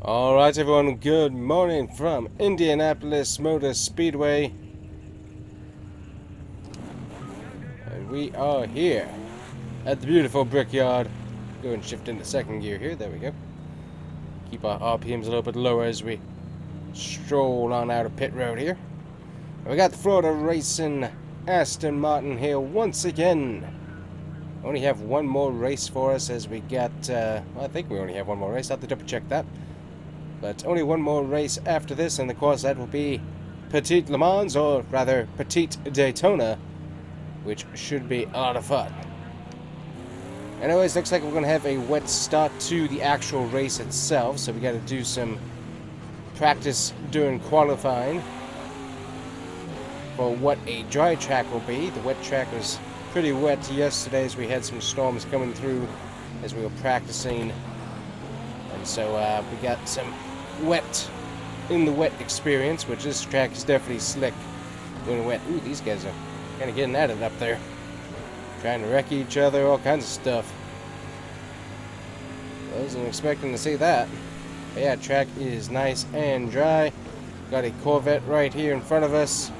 Alright everyone, good morning from Indianapolis Motor Speedway. And we are here at the beautiful Brickyard. Go and shift into second gear here, there we go. Keep our RPMs a little bit lower as we stroll on out of pit road here. And we got the Florida Racing Aston Martin here once again. Only have one more race for us as we got, well, I think we only have one more race, I'll have to double check that. But only one more race after this, and of course that will be Petite Le Mans, or rather Petite Daytona, which should be a lot of fun. Anyways, looks like we're going to have a wet start to the actual race itself, so we got to do some practice during qualifying for what a dry track will be. The wet track was pretty wet yesterday as we had some storms coming through as we were practicing, and so we got some wet in the wet experience, which this track is definitely slick when wet. Ooh, these guys are kind of getting at it up there, trying to wreck each other, all kinds of stuff. Wasn't expecting to see that. But yeah, track is nice and dry. Got a Corvette right here in front of us.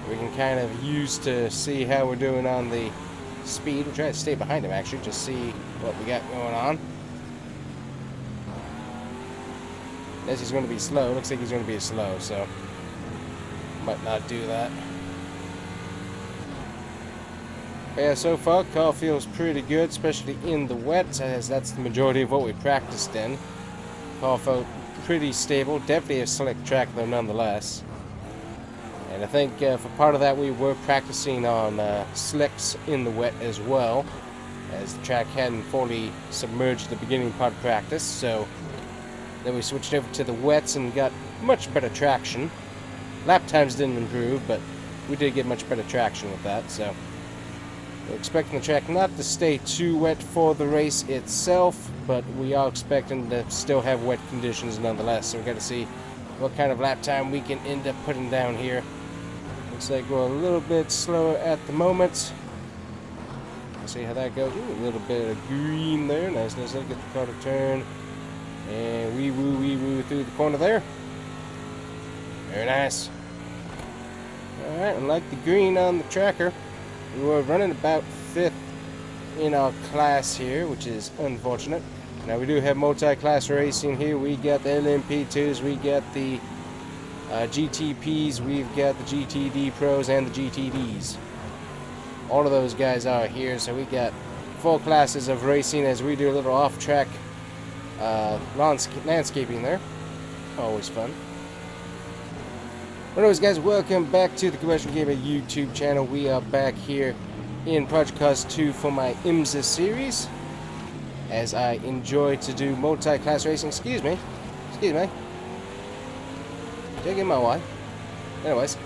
We can kind of use to see how we're doing on the speed. We'll try to stay behind him actually, just see what we got going on. Guess he's going to be slow. Looks like he's going to be slow, so might not do that. But yeah, so far car feels pretty good, especially in the wet, as that's the majority of what we practiced in. Car felt pretty stable. Definitely a slick track though, nonetheless. And I think for part of that we were practicing on slicks in the wet as well, as the track hadn't fully submerged at the beginning part of practice. So then we switched over to the wets and got much better traction. Lap times didn't improve, but we did get much better traction with that. So we're expecting the track not to stay too wet for the race itself, but we are expecting to still have wet conditions nonetheless. So we've got to see what kind of lap time we can end up putting down here. Looks like we're a little bit slower at the moment. Let's see how that goes. Ooh, a little bit of green there. Nice, nice. Look at the car to turn. And wee woo through the corner there. Very nice. Alright, and like the green on the tracker, we were running about 5th in our class here, which is unfortunate. Now we do have multi-class racing here. We got the LMP2s, we got the GTPs, we've got the GTD Pros and the GTDs. All of those guys are here, so we got 4 classes of racing as we do a little off-track landscaping there. Always fun. Anyways guys, welcome back to the Combustion Gamer YouTube channel. We are back here in Project Cars 2 for my IMSA series, as I enjoy to do multi-class racing. Excuse me. Did I get my way? Anyways,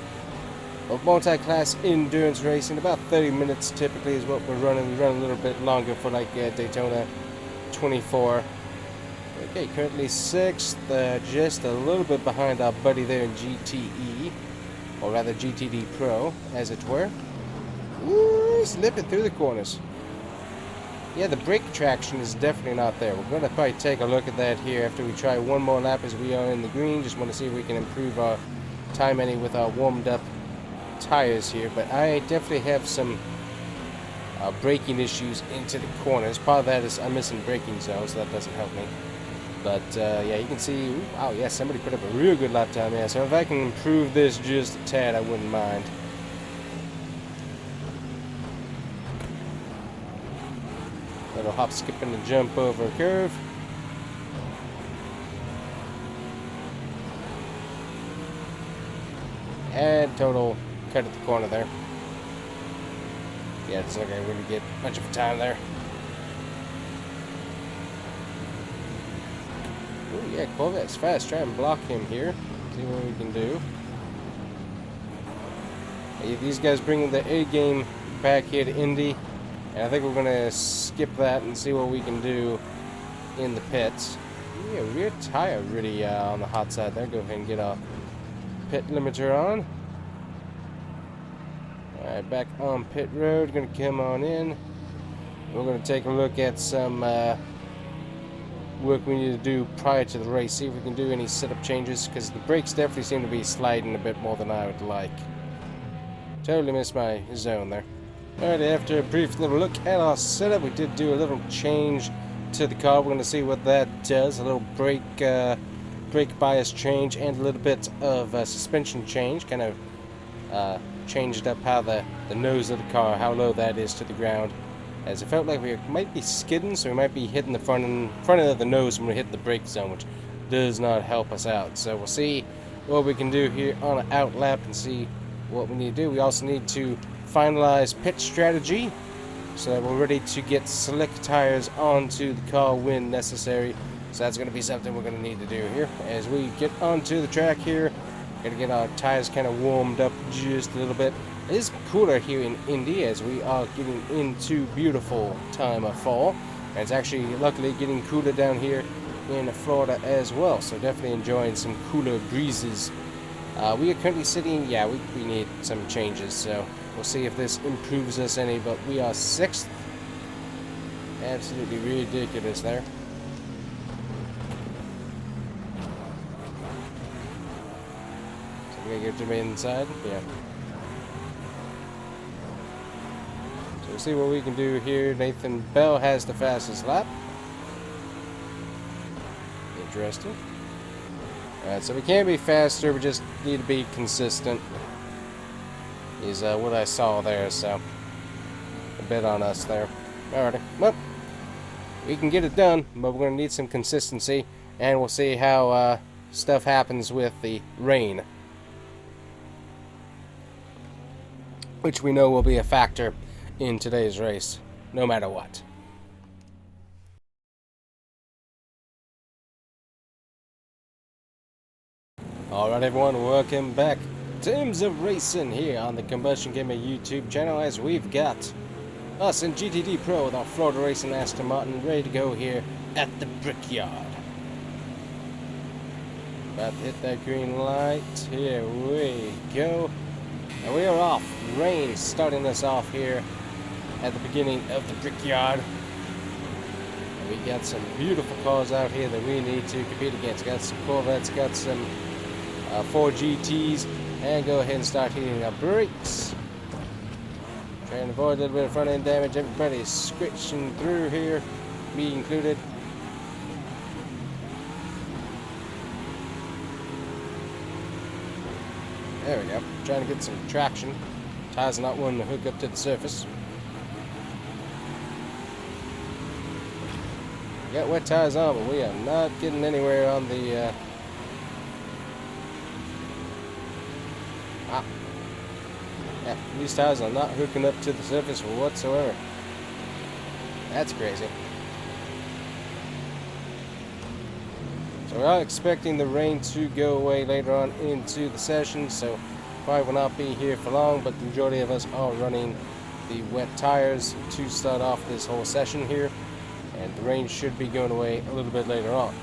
multi-class endurance racing, about 30 minutes typically is what we're running. We run a little bit longer for like Daytona 24. Okay, currently 6th, just a little bit behind our buddy there in GTE, or rather GTD Pro, as it were. Ooh, slipping through the corners. Yeah, the brake traction is definitely not there. We're going to probably take a look at that here after we try one more lap as we are in the green. Just want to see if we can improve our time any with our warmed up tires here. But I definitely have some braking issues into the corners. Part of that is I'm missing braking zones, so that doesn't help me. But yeah, you can see, ooh, wow, yeah, somebody put up a real good lap time there. So if I can improve this just a tad, I wouldn't mind. Little hop, skip, and a jump over a curve. And total cut at the corner there. Yeah, it's not going to really get much of a time there. Oh yeah, Corvette's fast. Try and block him here. See what we can do. Hey, these guys bringing the A game back here to Indy, and I think we're gonna skip that and see what we can do in the pits. Yeah, rear tire really on the hot side there. Go ahead and get our pit limiter on. All right, back on pit road. Gonna come on in. We're gonna take a look at some work we need to do prior to the race. See if we can do any setup changes, because the brakes definitely seem to be sliding a bit more than I would like. Totally missed my zone there. Alright, after a brief little look at our setup, we did do a little change to the car. We're going to see what that does. A little brake bias change and a little bit of suspension change. Kind of changed up how the nose of the car, how low that is to the ground. As it felt like we might be skidding, so we might be hitting the front of the nose when we hit the brake zone, which does not help us out. So we'll see what we can do here on an out lap and see what we need to do. We also need to finalize pit strategy so that we're ready to get slick tires onto the car when necessary. So that's going to be something we're going to need to do here as we get onto the track here. Got to get our tires kind of warmed up just a little bit. It is cooler here in Indy as we are getting into beautiful time of fall. And it's actually luckily getting cooler down here in Florida as well. So definitely enjoying some cooler breezes. We are currently sitting, yeah, we need some changes. So we'll see if this improves us any, but we are 6th. Absolutely ridiculous there. So we're going to get to the inside, yeah. So we'll see what we can do here. Nathan Bell has the fastest lap. Interesting. Alright, so we can't be faster, we just need to be consistent. Is what I saw there, so a bit on us there. Alrighty, well, we can get it done, but we're going to need some consistency, and we'll see how stuff happens with the rain, which we know will be a factor in today's race, no matter what. Alright everyone, welcome back. Terms of racing here on the Combustion Gamer YouTube channel, as we've got us in GTD Pro with our Florida racing Aston Martin ready to go here at the Brickyard. About to hit that green light. Here we go. And we are off. Rain starting us off here at the beginning of the Brickyard. And we got some beautiful cars out here that we need to compete against. Got some Corvettes, got some 4 GTs. And go ahead and start hitting our brakes. Trying to avoid a little bit of front end damage. Everybody's scratching through here, me included. There we go. Trying to get some traction. Tires are not wanting to hook up to the surface. We got wet tires on, but we are not getting anywhere on the yeah, these tires are not hooking up to the surface whatsoever. That's crazy. So we are expecting the rain to go away later on into the session, so probably will not be here for long, but the majority of us are running the wet tires to start off this whole session here, and the rain should be going away a little bit later on.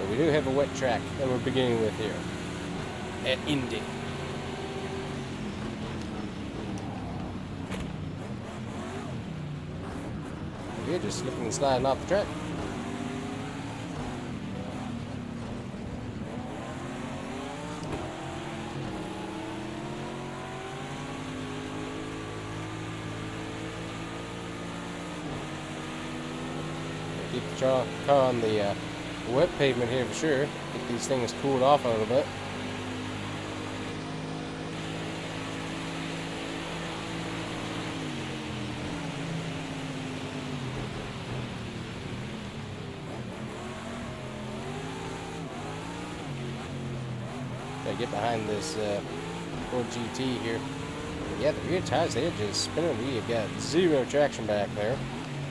We do have a wet track that we're beginning with here at Indy. We're just slipping and sliding off the track. Keep the car on the wet pavement here for sure. Get these things cooled off a little bit. Gotta get behind this Ford GT here. Yeah, the rear tires, they're just spinning. We have got zero traction back there.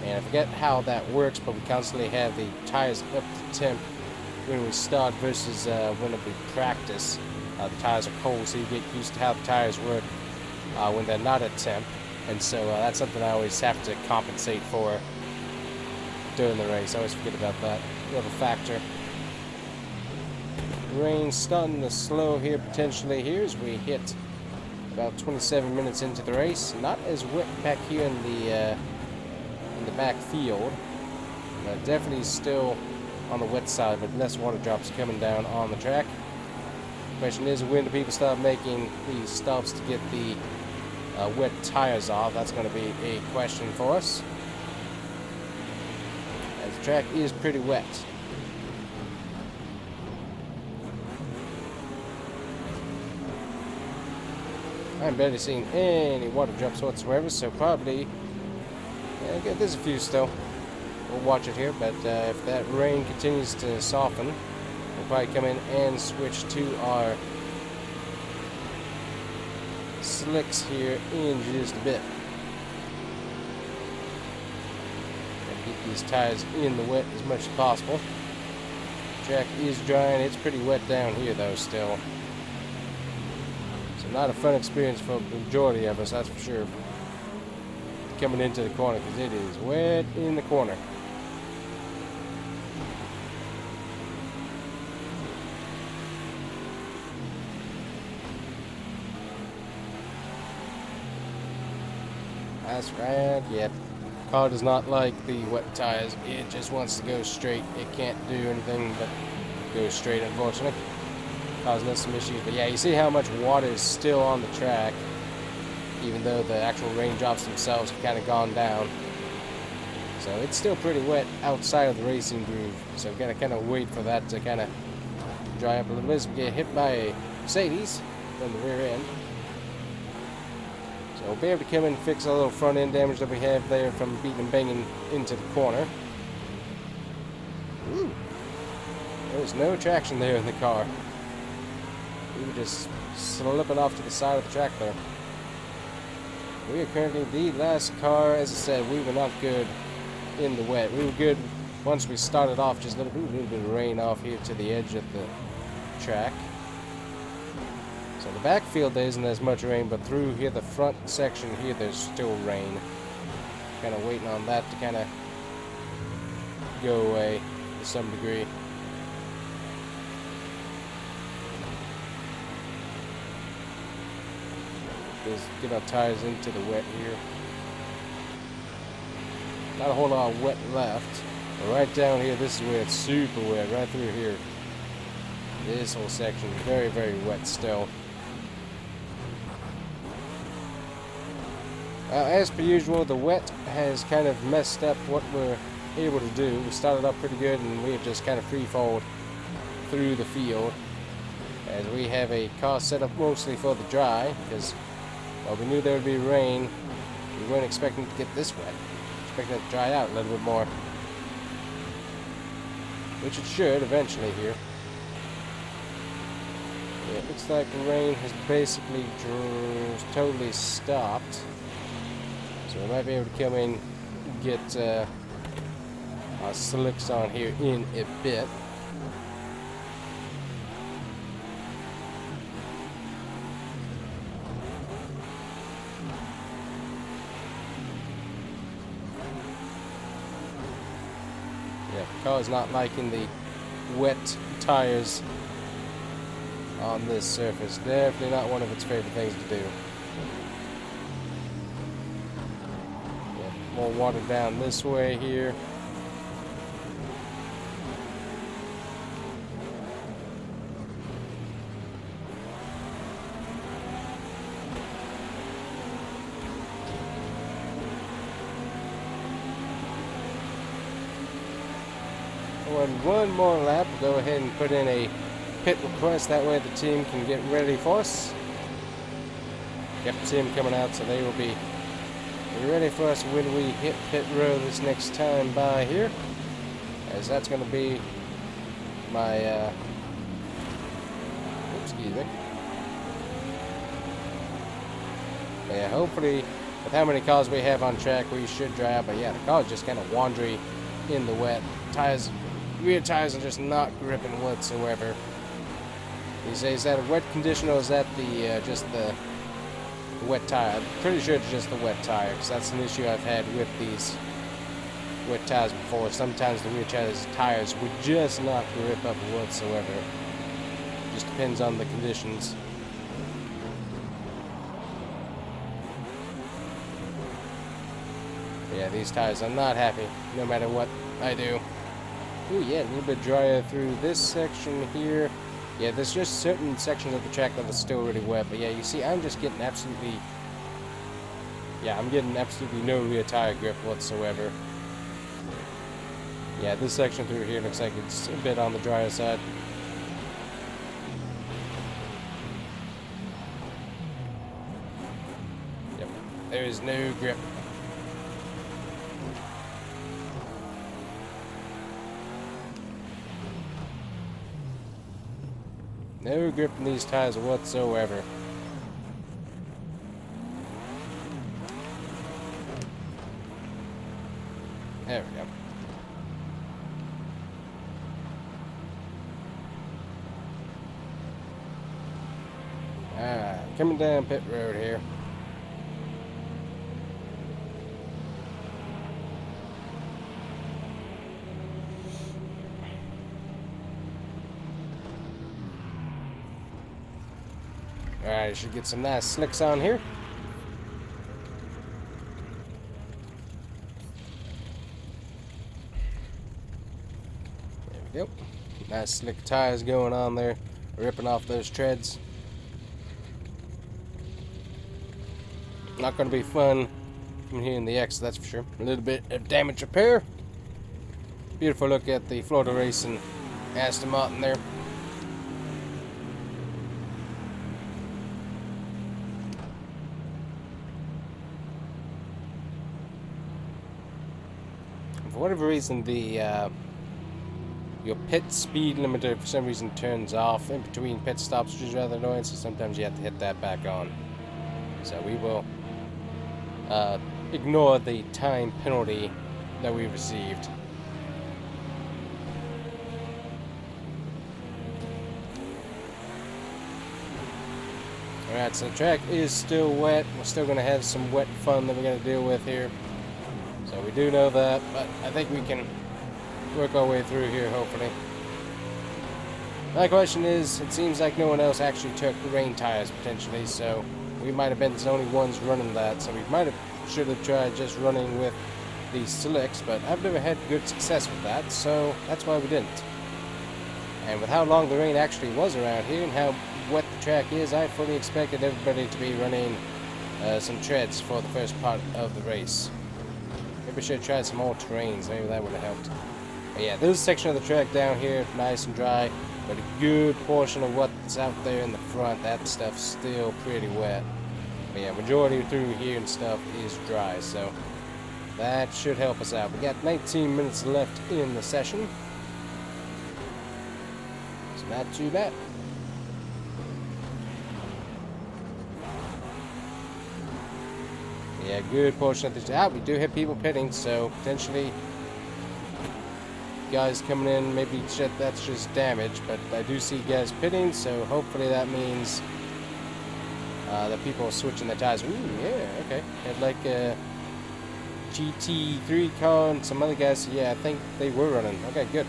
And I forget how that works, but we constantly have the tires up to temp when we start versus when we practice. The tires are cold, so you get used to how the tires work when they're not at temp. And so that's something I always have to compensate for during the race. I always forget about that little factor. Rain starting to slow here potentially here as we hit About 27 minutes into the race. Not as wet back here in the back field. But definitely still on the wet side, but less water drops coming down on the track. Question is, when do people start making these stops to get the wet tires off? That's going to be a question for us, as the track is pretty wet. I'm barely seeing any water drops whatsoever, so probably there's a few still. We'll watch it here, but if that rain continues to soften, we'll probably come in and switch to our slicks here in just a bit. And keep these tires in the wet as much as possible. The track is drying. It's pretty wet down here though still. So not a fun experience for the majority of us, that's for sure. Coming into the corner, because it is wet in the corner. That's right, yep. Car does not like the wet tires. It just wants to go straight. It can't do anything but go straight, unfortunately. Causing us some issues. But yeah, you see how much water is still on the track, even though the actual raindrops themselves have kind of gone down. So it's still pretty wet outside of the racing groove. So we've got to kind of wait for that to kind of dry up a little bit. So we get hit by a Mercedes from the rear end. So we'll be able to come in and fix a little front end damage that we have there from beating and banging into the corner. Ooh. There was no traction there in the car. We were just slipping off to the side of the track there. We are currently the last car. As I said, we were not good in the wet. We were good once we started off, just a little bit of rain off here to the edge of the track. So the backfield there isn't as much rain, but through here, the front section here, there's still rain. Kind of waiting on that to kind of go away to some degree. Just get our tires into the wet here. Not a whole lot of wet left. But right down here, this is where it's super wet, right through here. This whole section is very, very wet still. As per usual, the wet has kind of messed up what we're able to do. We started up pretty good, and we have just kind of free-falled through the field, as we have a car set up mostly for the dry, because well, we knew there would be rain. We weren't expecting to get this wet. Expecting it to dry out a little bit more, which it should eventually here. Yeah, it looks like the rain has basically totally stopped. So we might be able to come in and get our slicks on here in a bit. Yeah, the car is not liking the wet tires on this surface. Definitely not one of its favorite things to do. More water down this way here. One more lap. We'll go ahead and put in a pit request. That way the team can get ready for us. Got the team coming out, so they will be ready for us when we hit pit row this next time by here, as that's going to be my excuse me. Yeah, hopefully with how many cars we have on track, we should dry out. But yeah, the car is just kind of wandery in the wet. Tires, rear tires are just not gripping whatsoever. Is that a wet condition, or is that the just the wet tire? I'm pretty sure it's just the wet tire, because that's an issue I've had with these wet tires before. Sometimes the rear tires would just not grip up whatsoever. Just depends on the conditions. Yeah, these tires are not happy, no matter what I do. Ooh, yeah, a little bit drier through this section here. Yeah, there's just certain sections of the track that are still really wet. But yeah, you see, I'm just getting absolutely... Yeah, I'm getting absolutely no rear tire grip whatsoever. Yeah, this section through here looks like it's a bit on the drier side. Yep, there is no grip. No grip in these tires whatsoever. There we go. Coming down pit road here. Alright, should get some nice slicks on here. There we go. Nice slick tires going on there. Ripping off those treads. Not going to be fun from here in the X, that's for sure. A little bit of damage repair. Beautiful look at the Florida Racing Aston Martin there. For whatever reason, the your pit speed limiter for some reason turns off in between pit stops, which is rather annoying, so sometimes you have to hit that back on. So we will ignore the time penalty that we received. Alright, so the track is still wet. We're still going to have some wet fun that we're going to deal with here. So we do know that, but I think we can work our way through here, hopefully. My question is, it seems like no one else actually took rain tires, potentially, so we might have been the only ones running that, so we should have tried just running with these slicks, but I've never had good success with that, so that's why we didn't. And with how long the rain actually was around here and how wet the track is, I fully expected everybody to be running some treads for the first part of the race. Maybe we should have tried some more terrains, maybe that would have helped. But yeah, this section of the track down here, nice and dry, but a good portion of what's out there in the front, that stuff's still pretty wet. But yeah, majority through here and stuff is dry, so that should help us out. We got 19 minutes left in the session. It's not too bad. Yeah, good portion of this. We do have people pitting, so potentially guys coming in, maybe shit, that's just damage, but I do see guys pitting, so hopefully that means that people are switching their tires. Ooh, yeah, okay. Had like a GT3 car and some other guys, so yeah, I think they were running. Okay, good.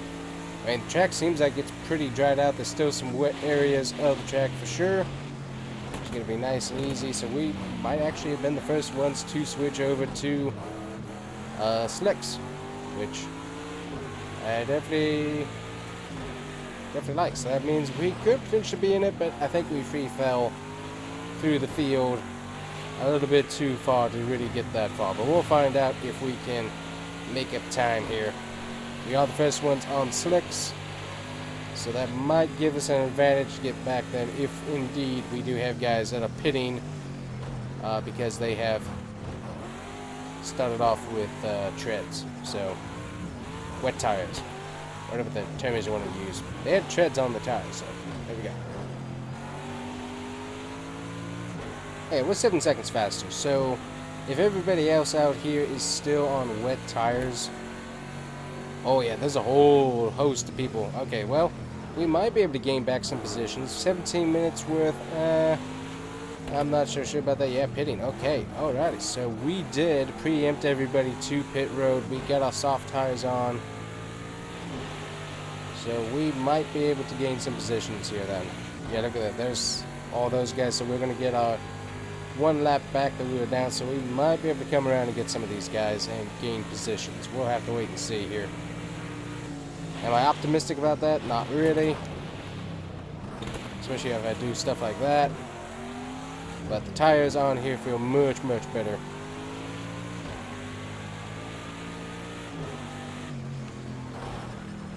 I mean, the track seems like it's pretty dried out. There's still some wet areas of the track for sure. It's going to be nice and easy, so we might actually have been the first ones to switch over to slicks, which I definitely like. So that means we could potentially be in it, but I think we free fell through the field a little bit too far to really get that far. But we'll find out if we can make up time here. We are the first ones on slicks, so that might give us an advantage to get back then if indeed we do have guys that are pitting because they have started off with treads. So wet tires, whatever the term is you want to use. They had treads on the tires, so there we go. Hey, we're 7 seconds faster, so if everybody else out here is still on wet tires, oh yeah, there's a whole host of people. Okay, well, we might be able to gain back some positions. 17 minutes worth, I'm not so sure about that. Yeah, pitting, okay, alrighty. So we did preempt everybody to pit road. We got our soft tires on. So we might be able to gain some positions here then. Yeah, look at that, there's all those guys. So we're going to get our one lap back that we were down, so we might be able to come around and get some of these guys and gain positions. We'll have to wait and see here. Am I optimistic about that? Not really. Especially if I do stuff like that. But the tires on here feel much, much better.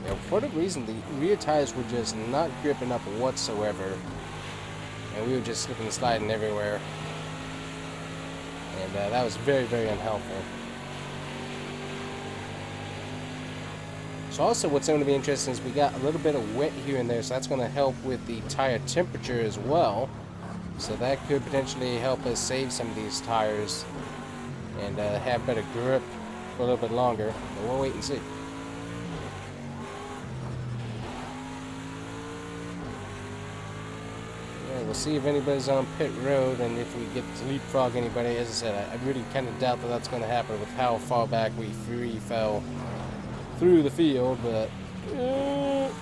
Yeah, for whatever reason, the rear tires were just not gripping up whatsoever. And we were just slipping and sliding everywhere. And that was very, very unhelpful. So also what's going to be interesting is we got a little bit of wet here and there, so that's going to help with the tire temperature as well. So that could potentially help us save some of these tires and have better grip for a little bit longer. But we'll wait and see. Yeah, we'll see if anybody's on pit road and if we get to leapfrog anybody. As I said, I really kind of doubt that that's going to happen with how far back we free fell through the field, but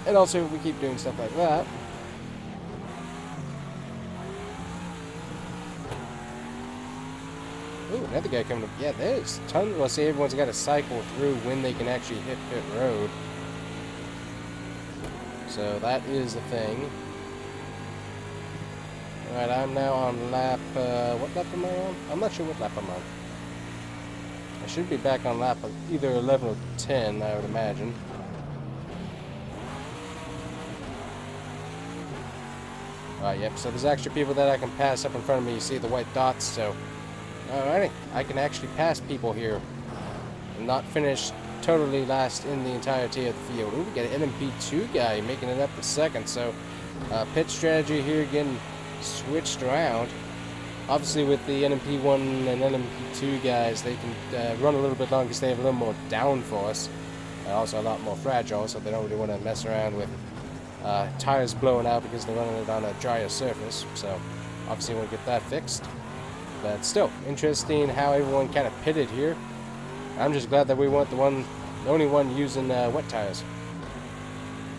and also if we keep doing stuff like that. Ooh, another guy coming up. Yeah, there's tons. Well, see, everyone's got to cycle through when they can actually hit pit road. So that is the thing. Alright, I'm now on lap, what lap am I on? I'm not sure what lap I'm on. I should be back on lap either 11 or 10, I would imagine. Alright, yep, so there's actually people that I can pass up in front of me. You see the white dots, so... Alrighty, I can actually pass people here. And not finish totally last in the entirety of the field. Ooh, we got an NMP2 guy making it up to second, so... pit strategy here getting switched around. Obviously with the NMP1 and NMP2 guys, they can run a little bit longer because they have a little more downforce. Also a lot more fragile, so they don't really want to mess around with tires blowing out because they're running it on a drier surface. So obviously we'll get that fixed. But still, interesting how everyone kind of pitted here. I'm just glad that we weren't the only one using wet tires.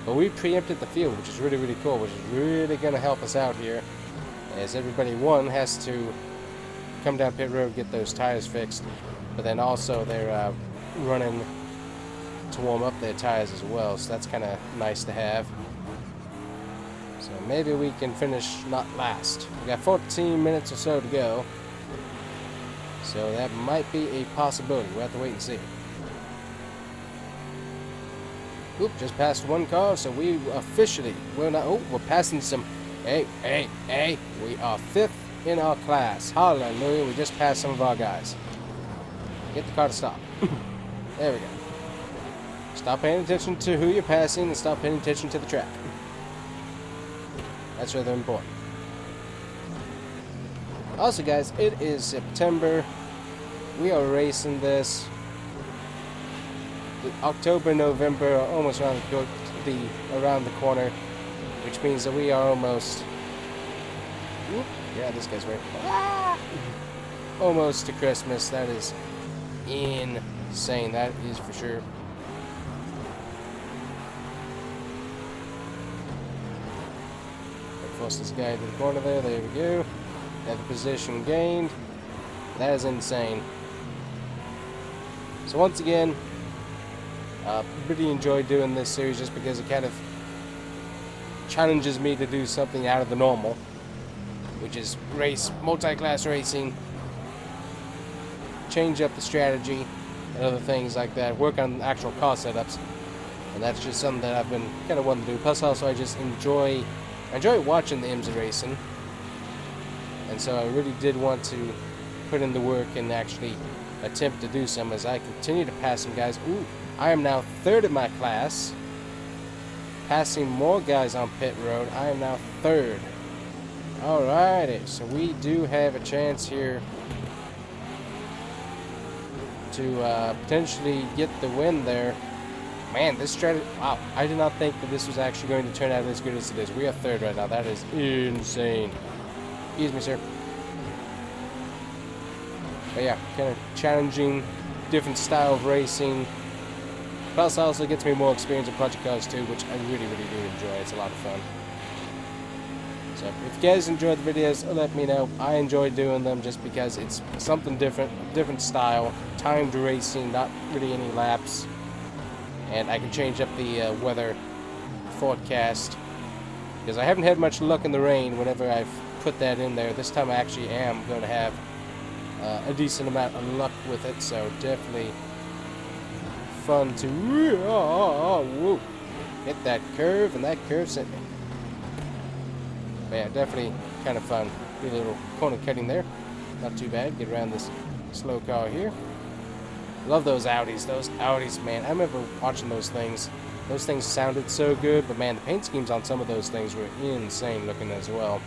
But we preempted the field, which is really, really cool, which is really going to help us out here. As everybody, one, has to come down pit road, get those tires fixed, but then also they're running to warm up their tires as well, so that's kind of nice to have. So maybe we can finish not last. We got 14 minutes or so to go, so that might be a possibility. We'll have to wait and see. Oop, just passed one car, so we officially will not. Oh, we're passing some. Hey, we are 5th in our class. Hallelujah, we just passed some of our guys. Get the car to stop. There we go. Stop paying attention to who you're passing and stop paying attention to the track. That's rather important. Also, guys, it is September. We are racing this. October, November are almost around the corner, which means that we are almost. Whoop, yeah, this guy's right. Almost to Christmas. That is insane. That is for sure. Force this guy to the corner there. There we go. Got the position gained. That is insane. So once again, really enjoy doing this series just because it kind of challenges me to do something out of the normal, which is race multi-class racing, change up the strategy and other things like that, work on actual car setups, and that's just something that I've been kind of wanting to do. Plus also I just enjoy watching the IMSA racing, and so I really did want to put in the work and actually attempt to do some as I continue to pass some guys. Ooh, I am now 3rd in my class, passing more guys on pit road. I am now 3rd. Alrighty, so we do have a chance here to potentially get the win there. Man, this strategy, wow, I did not think that this was actually going to turn out as good as it is. We are 3rd right now. That is insane. Excuse me, sir. But yeah, kind of challenging, different style of racing. Plus also gets me more experience in project cars too, which I really, really do enjoy. It's a lot of fun. So if you guys enjoy the videos, let me know. I enjoy doing them just because it's something different, different style, timed racing, not really any laps. And I can change up the weather forecast, because I haven't had much luck in the rain whenever I've put that in there. This time I actually am going to have a decent amount of luck with it, so definitely fun to whoa, hit that curve, and that curve sent me. But yeah, definitely kind of fun. Do a little corner cutting there. Not too bad. Get around this slow car here. Love those Audis. Those Audis, man. I remember watching those things. Those things sounded so good, but man, the paint schemes on some of those things were insane looking as well.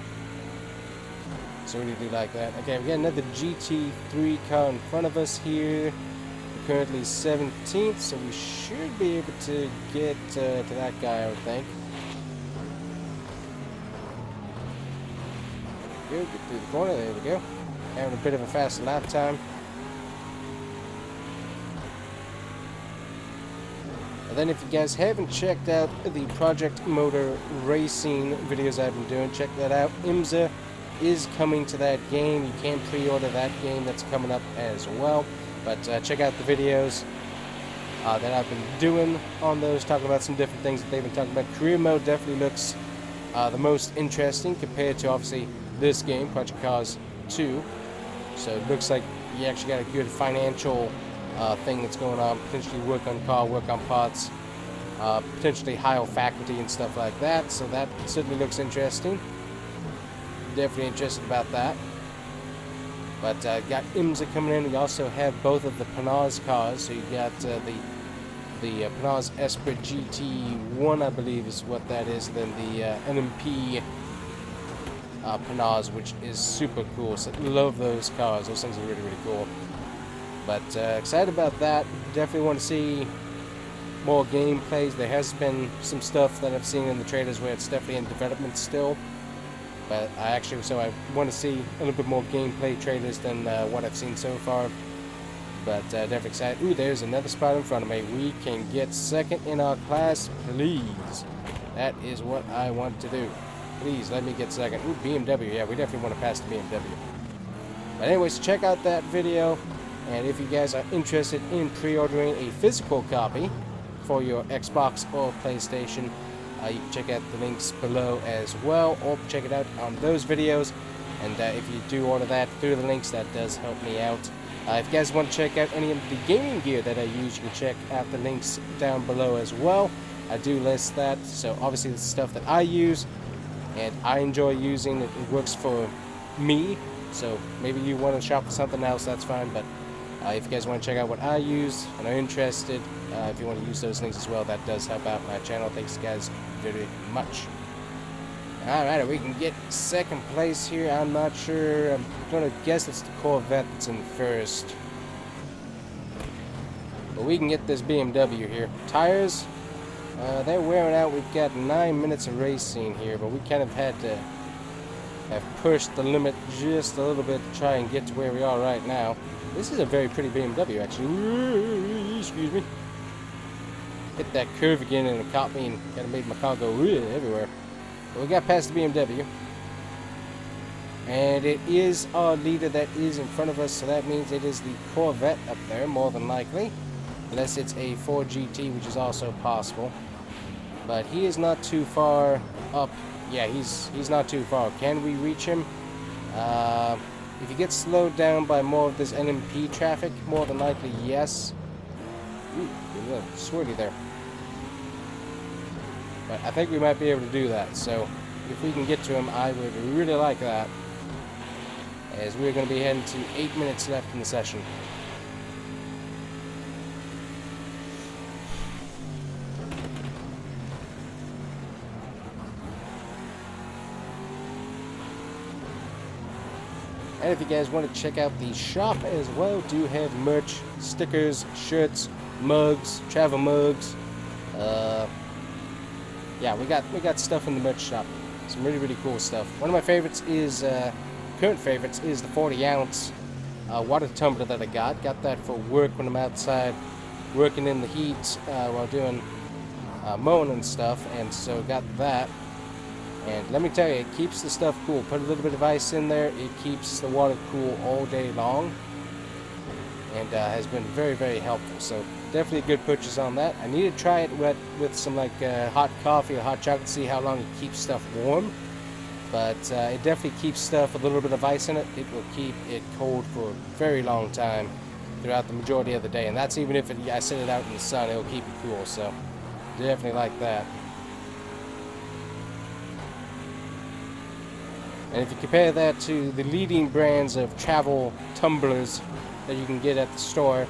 So really do like that. Okay, we got another GT3 car in front of us here. We're currently 17th, so we should be able to get to that guy, I would think. There we go, get through the corner, there we go. Having a bit of a fast lap time. And then if you guys haven't checked out the Project Motor Racing videos I've been doing, check that out. IMSA is coming to that game. You can pre-order that game. That's coming up as well. But check out the videos that I've been doing on those, talking about some different things that they've been talking about. Career mode definitely looks the most interesting compared to obviously this game, Project Cars 2. So it looks like you actually got a good financial thing that's going on. Potentially work on car, work on parts, potentially hire faculty and stuff like that. So that certainly looks interesting. Definitely interested about that. But got IMSA coming in. We also have both of the Panaz cars. So you got the Panaz Esprit GT1, I believe is what that is. Then the NMP Panaz, which is super cool. So love those cars. Those things are really, really cool. But excited about that. Definitely want to see more gameplays. There has been some stuff that I've seen in the trailers where it's definitely in development still. But I want to see a little bit more gameplay trailers than what I've seen so far. But definitely excited. Ooh, there's another spot in front of me. We can get second in our class, please. That is what I want to do. Please, let me get second. Ooh, BMW. Yeah, we definitely want to pass the BMW. But anyways, check out that video. And if you guys are interested in pre-ordering a physical copy for your Xbox or PlayStation, you can check out the links below as well, or check it out on those videos. And if you do order that through the links, that does help me out. If you guys want to check out any of the gaming gear that I use, you can check out the links down below as well. I do list that, so obviously this is stuff that I use and I enjoy using. It works for me, so maybe you want to shop for something else, that's fine. But if you guys want to check out what I use and are interested, if you want to use those links as well, that does help out my channel. Thanks guys very much. Alright, we can get second place here. I'm not sure. I'm going to guess it's the Corvette that's in first. But we can get this BMW here. Tires, they're wearing out. We've got 9 minutes of racing here, but we kind of had to have pushed the limit just a little bit to try and get to where we are right now. This is a very pretty BMW, actually. Excuse me. Hit that curve again and it caught me and kind of made my car go everywhere. But we got past the BMW. And it is our leader that is in front of us, so that means it is the Corvette up there, more than likely. Unless it's a Ford GT, which is also possible. But he is not too far up. Yeah, he's not too far. Can we reach him? If he gets slowed down by more of this NMP traffic, more than likely, yes. Ooh, a little swirly there. But I think we might be able to do that. So if we can get to him, I would really like that. As we're going to be heading to 8 minutes left in the session. And if you guys want to check out the shop as well, do have merch, stickers, shirts, mugs, travel mugs. Yeah, we got stuff in the merch shop. Some really, really cool stuff. One of my favorites is, current favorites, is the 40-ounce water tumbler that I got. Got that for work when I'm outside working in the heat while doing mowing and stuff. And so got that. And let me tell you, it keeps the stuff cool. Put a little bit of ice in there, it keeps the water cool all day long. And has been very, very helpful. So definitely a good purchase on that. I need to try it with some like hot coffee or hot chocolate, see how long it keeps stuff warm. But it definitely keeps stuff with a little bit of ice in it. It will keep it cold for a very long time throughout the majority of the day. And that's even if I set it out in the sun, it'll keep it cool. So definitely like that. And if you compare that to the leading brands of travel tumblers that you can get at the store,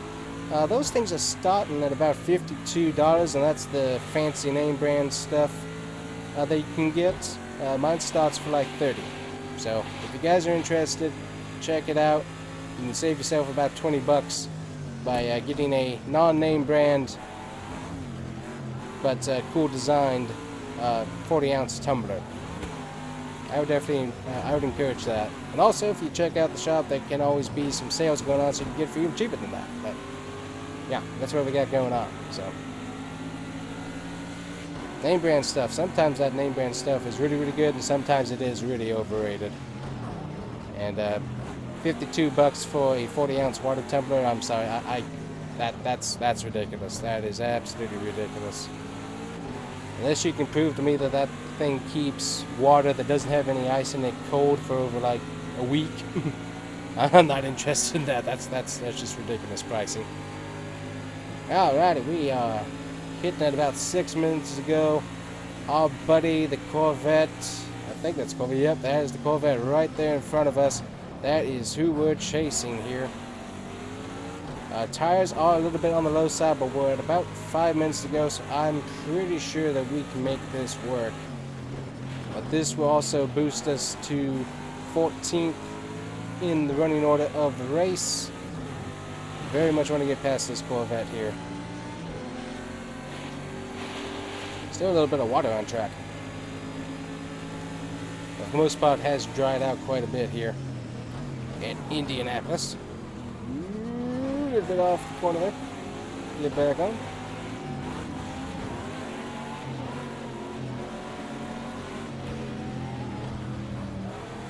those things are starting at about $52, and that's the fancy name brand stuff that you can get. Mine starts for like $30. So if you guys are interested, check it out. You can save yourself about $20 by getting a non-name brand but cool designed 40-ounce tumbler. I would encourage that. And also, if you check out the shop, there can always be some sales going on, so you can get it for even cheaper than that. But yeah, that's what we got going on. So name brand stuff. Sometimes that name brand stuff is really, really good, and sometimes it is really overrated. And $52 for a 40-ounce water tumbler. I'm sorry, that's ridiculous. That is absolutely ridiculous. Unless you can prove to me that that thing keeps water that doesn't have any ice in it cold for over like a week, I'm not interested in that. That's just ridiculous pricing. Alrighty, we are hitting at about 6 minutes ago. Our buddy, the Corvette, I think that's Corvette. Yep, that is the Corvette right there in front of us. That is who we're chasing here. Tires are a little bit on the low side, but we're at about 5 minutes to go, so I'm pretty sure that we can make this work. But this will also boost us to 14th in the running order of the race. Very much want to get past this Corvette here. Still a little bit of water on track. But for the most part, has dried out quite a bit here in Indianapolis. A bit off the corner there. Get back on.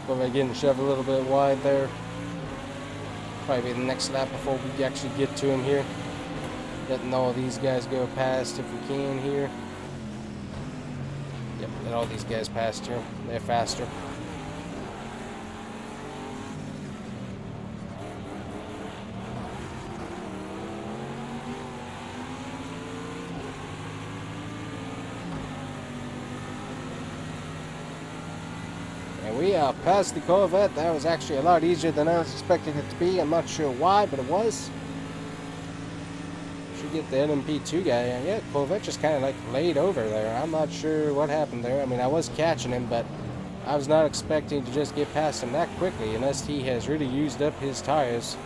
Probably getting shoved a little bit wide there. Probably the next lap before we actually get to him here. Letting all these guys go past if we can here. Yep, let all these guys past here. They're faster. We are past the Corvette. That was actually a lot easier than I was expecting it to be. I'm not sure why, but it was. Should get the NMP2 guy. Yeah, Corvette just kind of like laid over there. I'm not sure what happened there. I mean, I was catching him, but I was not expecting to just get past him that quickly unless he has really used up his tires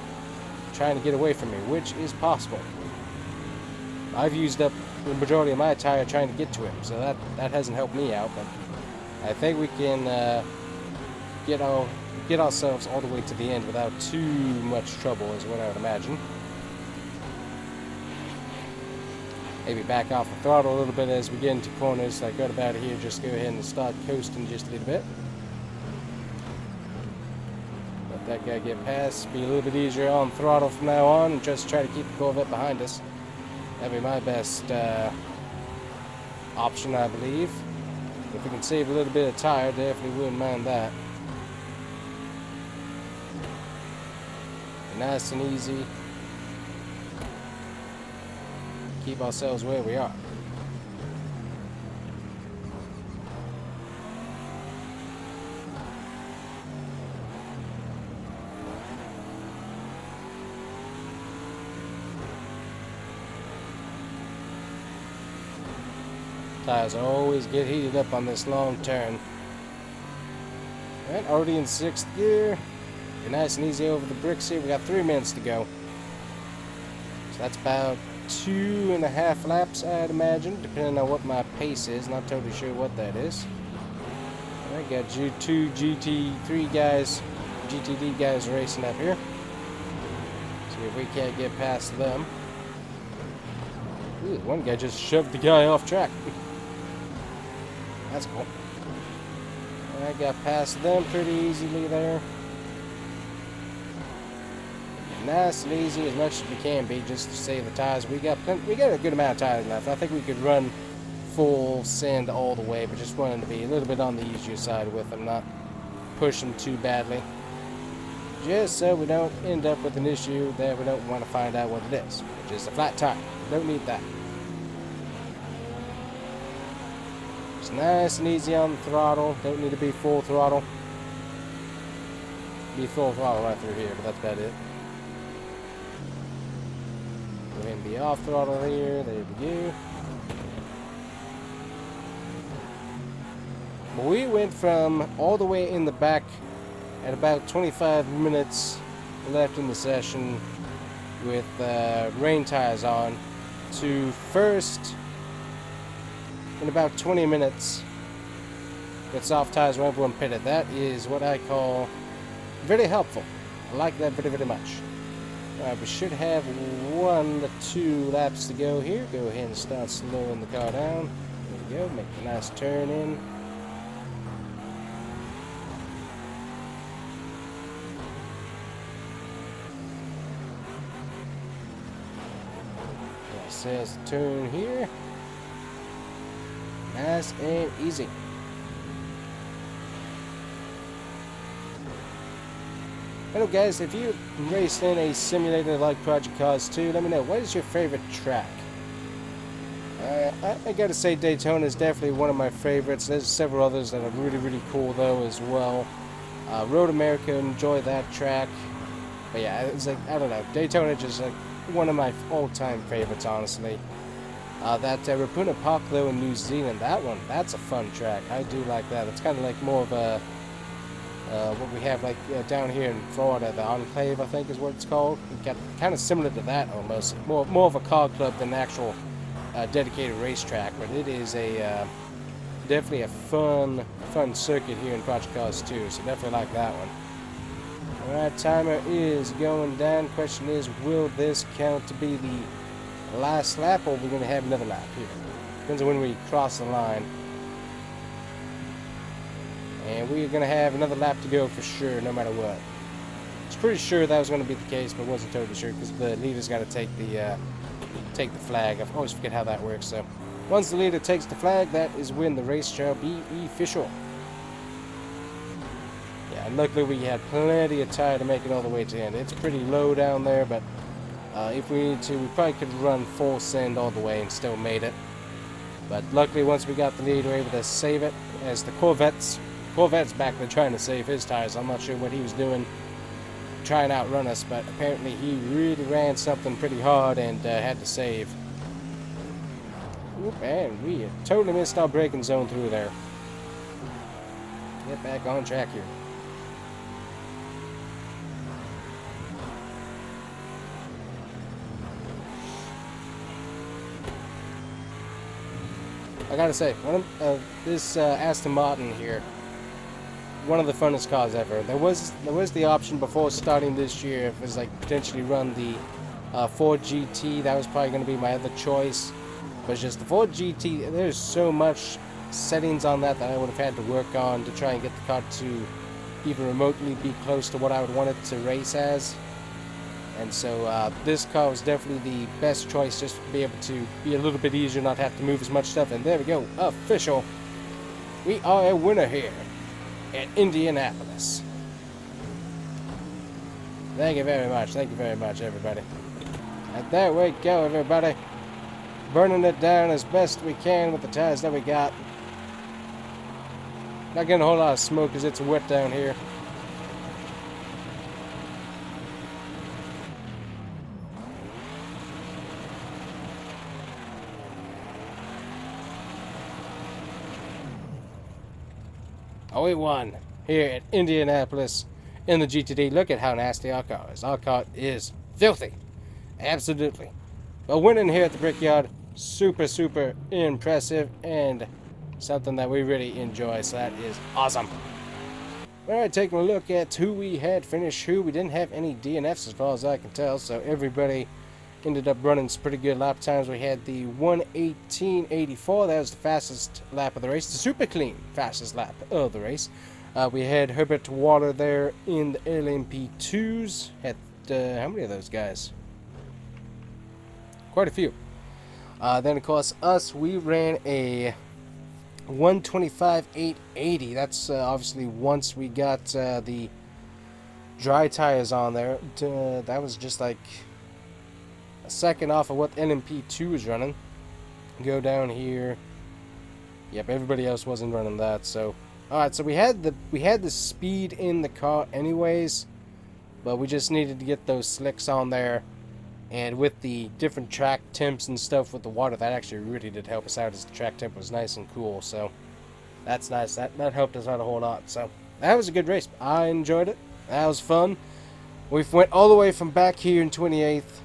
trying to get away from me, which is possible. I've used up the majority of my tire trying to get to him, so that hasn't helped me out, but I think we can get ourselves all the way to the end without too much trouble is what I would imagine. Maybe back off the throttle a little bit as we get into corners like right about here. Just go ahead and start coasting just a little bit. Let that guy get past. Be a little bit easier on throttle from now on and just try to keep the Corvette behind us. That'd be my best option, I believe. If we can save a little bit of tire, definitely wouldn't mind that. Nice and easy. Keep ourselves where we are. Tires always get heated up on this long turn. Alright, already in 6th gear. Be nice and easy over the bricks here. We got 3 minutes to go. So that's about 2.5 laps, I'd imagine, depending on what my pace is. Not totally sure what that is. I got two GT3 guys, GTD guys racing up here. See if we can't get past them. Ooh, one guy just shoved the guy off track. That's cool. I got past them pretty easily there. Nice and easy as much as we can be, just to save the tires. We got a good amount of tires left. I think we could run full send all the way, but just wanted to be a little bit on the easier side with them, not pushing too badly. Just so we don't end up with an issue that we don't want to find out what it is, which is a flat tire. Don't need that. It's nice and easy on the throttle. Don't need to be full throttle. Be full throttle right through here, but that's about it. Go ahead and be off throttle here. There we go. But we went from all the way in the back at about 25 minutes left in the session with rain tires on to first in about 20 minutes with soft tires when everyone pitted. That is what I call very helpful. I like that very, very much. Alright, we should have 1 to 2 laps to go here. Go ahead and start slowing the car down. There we go, make a nice turn in. That says turn here. Nice and easy. Hello guys, if you raced in a simulator like Project Cars 2, let me know, what is your favorite track? I gotta say Daytona is definitely one of my favorites. There's several others that are really, really cool though as well. Road America, enjoy that track. But yeah, it's like, I don't know, Daytona is just like one of my all-time favorites, honestly. That Rapuna Park though in New Zealand, that's a fun track. I do like that. It's kind of like more of a what we have like down here in Florida, the Enclave, I think is what it's called. We've got kind of similar to that almost. More of a car club than an actual dedicated racetrack, but it is a definitely a fun circuit here in Project Cars 2, so definitely like that one. Alright, timer is going down. Question is, will this count to be the last lap, or are we going to have another lap here? Depends on when we cross the line. And we're going to have another lap to go for sure, no matter what. I was pretty sure that was going to be the case, but wasn't totally sure because the leader's got to take the flag. I always forget how that works. So once the leader takes the flag, that is when the race shall be official. Yeah, and luckily we had plenty of tire to make it all the way to the end. It's pretty low down there, but if we need to, we probably could run full send all the way and still made it. But luckily, once we got the lead, we were able to save it. As the Corvette's back there trying to save his tires. I'm not sure what he was doing, trying to outrun us, but apparently he really ran something pretty hard and had to save. Oop, and we totally missed our braking zone through there. Get back on track here. I gotta say, this Aston Martin here, one of the funnest cars ever. There was the option before starting this year, if it was like potentially run the Ford GT. That was probably going to be my other choice. But just the Ford GT, there's so much settings on that I would have had to work on to try and get the car to even remotely be close to what I would want it to race as. And so this car was definitely the best choice, just to be able to be a little bit easier, not have to move as much stuff. And there we go, official. We are a winner here at Indianapolis. Thank you very much, everybody. And there we go, everybody. Burning it down as best we can with the tires that we got. Not getting a whole lot of smoke because it's wet down here. Oh, we won here at Indianapolis in the GTD. Look at how nasty our car is. Our car is filthy. Absolutely. But winning here at the Brickyard, super, super impressive and something that we really enjoy. So that is awesome. Alright, taking a look at who we had finish, who we didn't have any DNFs as far as I can tell. So everybody ended up running some pretty good lap times. We had the 1:18.84. That was the fastest lap of the race. The super clean fastest lap of the race. We had Herbert Waller there in the LMP2s. Had how many of those guys? Quite a few. Then, of course, we ran a 1:25.880. That's obviously once we got the dry tires on there. That was just like a second off of what the LMP2 was running. Go down here. Yep, everybody else wasn't running that. So, all right. So we had the speed in the car, anyways, but we just needed to get those slicks on there. And with the different track temps and stuff with the water, that actually really did help us out, as the track temp was nice and cool. So that's nice. That helped us out a whole lot. So that was a good race. I enjoyed it. That was fun. We went all the way from back here in 28th,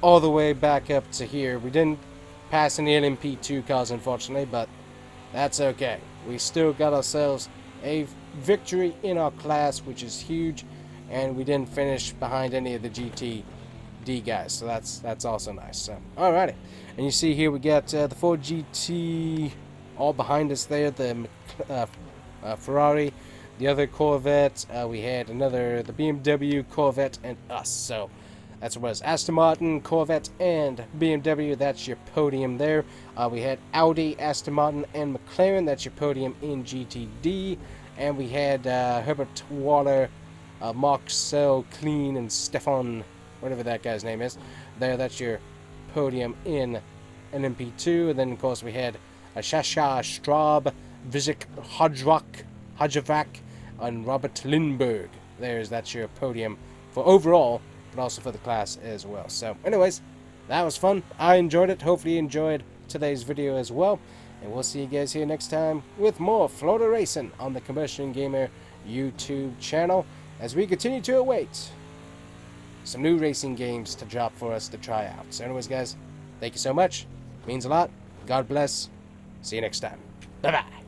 all the way back up to here. We didn't pass any LMP2 cars, unfortunately, but that's okay. We still got ourselves a victory in our class, which is huge, and we didn't finish behind any of the GTD guys, so that's also nice. So alrighty, and you see here we got the Ford GT all behind us there, the Ferrari, the other Corvette, we had the BMW, Corvette, and us. So that's what it was. Aston Martin, Corvette, and BMW. That's your podium there. We had Audi, Aston Martin, and McLaren. That's your podium in GTD. And we had Herbert Waller, Marcel Clean, and Stefan, whatever that guy's name is. There, that's your podium in LMP2. And then, of course, we had Shasha Straub, Vizek Hodjavac, and Robert Lindbergh. That's your podium for overall, but also for the class as well. So, anyways, that was fun. I enjoyed it. Hopefully you enjoyed today's video as well. And we'll see you guys here next time with more Florida racing on the Combustion Gamer YouTube channel, as we continue to await some new racing games to drop for us to try out. So anyways, guys, thank you so much. It means a lot. God bless. See you next time. Bye-bye.